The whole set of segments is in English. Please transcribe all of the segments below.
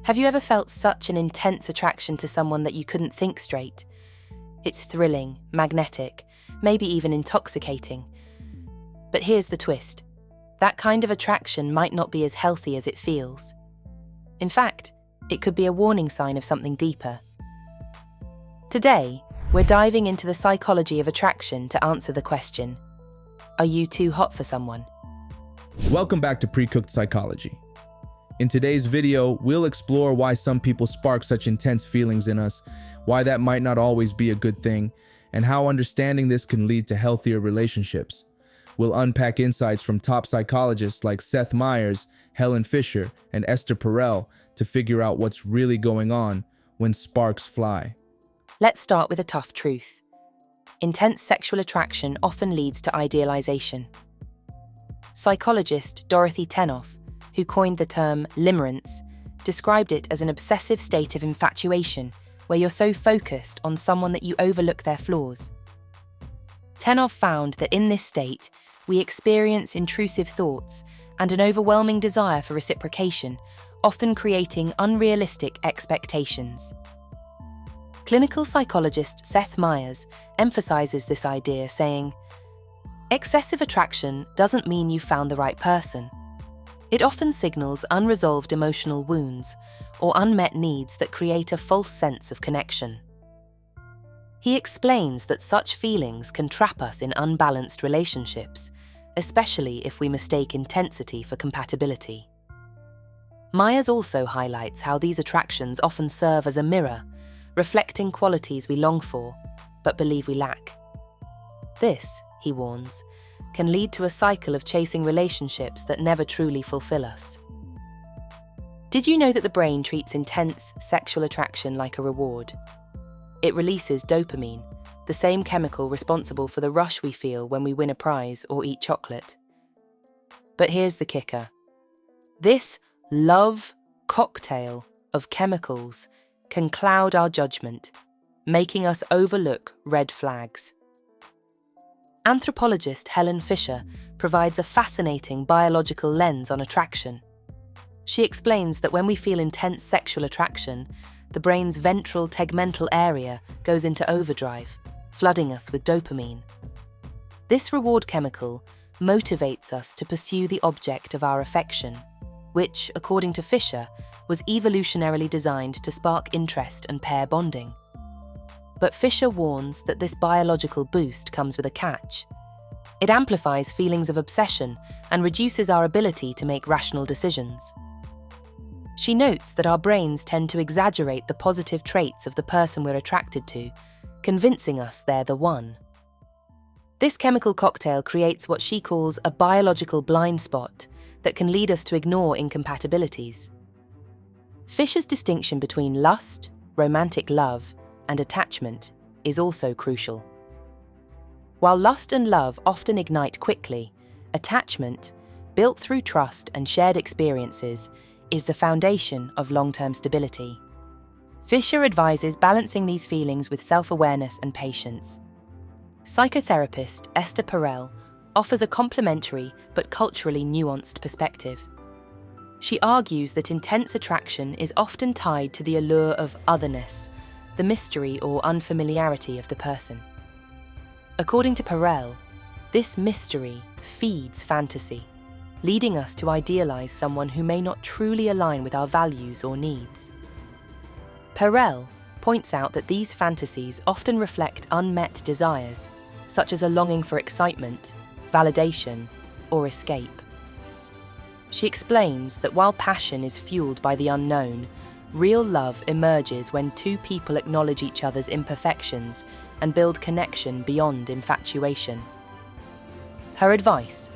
Have you ever felt such an intense attraction to someone that you couldn't think straight? It's thrilling, magnetic, maybe even intoxicating. But here's the twist. That kind of attraction might not be as healthy as it feels. In fact, it could be a warning sign of something deeper. Today, we're diving into the psychology of attraction to answer the question, are you too hot for someone? Welcome back to Precooked Psychology. In today's video, we'll explore why some people spark such intense feelings in us, why that might not always be a good thing, and how understanding this can lead to healthier relationships. We'll unpack insights from top psychologists like Seth Meyers, Helen Fisher, and Esther Perel to figure out what's really going on when sparks fly. Let's start with a tough truth. Intense sexual attraction often leads to idealization. Psychologist Dorothy Tenoff, who coined the term limerence, described it as an obsessive state of infatuation where you're so focused on someone that you overlook their flaws. Tenoff found that in this state, we experience intrusive thoughts and an overwhelming desire for reciprocation, often creating unrealistic expectations. Clinical psychologist Seth Meyers emphasizes this idea, saying, "Excessive attraction doesn't mean you found the right person. It often signals unresolved emotional wounds or unmet needs that create a false sense of connection." He explains that such feelings can trap us in unbalanced relationships, especially if we mistake intensity for compatibility. Myers also highlights how these attractions often serve as a mirror, reflecting qualities we long for, but believe we lack. This, he warns, can lead to a cycle of chasing relationships that never truly fulfill us. Did you know that the brain treats intense sexual attraction like a reward? It releases dopamine, the same chemical responsible for the rush we feel when we win a prize or eat chocolate. But here's the kicker. This love cocktail of chemicals can cloud our judgment, making us overlook red flags. Anthropologist Helen Fisher provides a fascinating biological lens on attraction. She explains that when we feel intense sexual attraction, the brain's ventral tegmental area goes into overdrive, flooding us with dopamine. This reward chemical motivates us to pursue the object of our affection, which, according to Fisher, was evolutionarily designed to spark interest and pair bonding. But Fisher warns that this biological boost comes with a catch. It amplifies feelings of obsession and reduces our ability to make rational decisions. She notes that our brains tend to exaggerate the positive traits of the person we're attracted to, convincing us they're the one. This chemical cocktail creates what she calls a biological blind spot that can lead us to ignore incompatibilities. Fisher's distinction between lust, romantic love, and attachment is also crucial. While lust and love often ignite quickly, attachment, built through trust and shared experiences, is the foundation of long-term stability. Fisher advises balancing these feelings with self-awareness and patience. Psychotherapist Esther Perel offers a complementary but culturally nuanced perspective. She argues that intense attraction is often tied to the allure of otherness, the mystery or unfamiliarity of the person. According to Perel, this mystery feeds fantasy, leading us to idealize someone who may not truly align with our values or needs. Perel points out that these fantasies often reflect unmet desires, such as a longing for excitement, validation, or escape. She explains that while passion is fueled by the unknown, real love emerges when two people acknowledge each other's imperfections and build connection beyond infatuation. Her advice: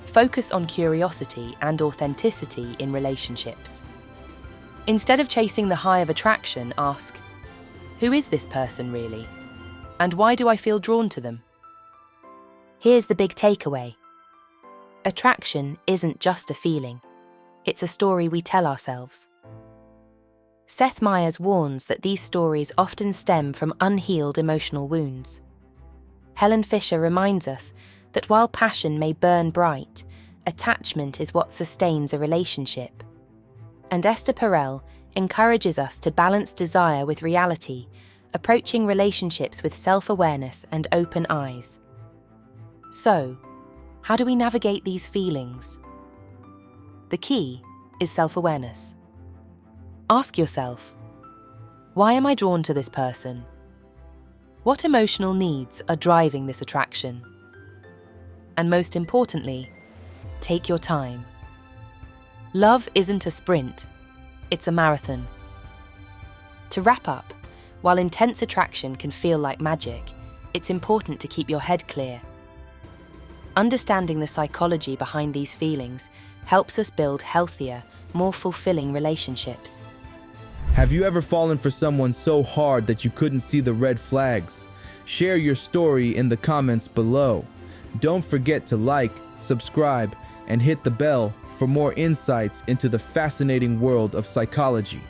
focus on curiosity and authenticity in relationships. Instead of chasing the high of attraction, ask, who is this person really? And why do I feel drawn to them? Here's the big takeaway. Attraction isn't just a feeling. It's a story we tell ourselves. Seth Meyers warns that these stories often stem from unhealed emotional wounds. Helen Fisher reminds us that while passion may burn bright, attachment is what sustains a relationship. And Esther Perel encourages us to balance desire with reality, approaching relationships with self-awareness and open eyes. So, how do we navigate these feelings? The key is self-awareness. Ask yourself, why am I drawn to this person? What emotional needs are driving this attraction? And most importantly, take your time. Love isn't a sprint, it's a marathon. To wrap up, while intense attraction can feel like magic, it's important to keep your head clear. Understanding the psychology behind these feelings helps us build healthier, more fulfilling relationships. Have you ever fallen for someone so hard that you couldn't see the red flags? Share your story in the comments below. Don't forget to like, subscribe, and hit the bell for more insights into the fascinating world of psychology.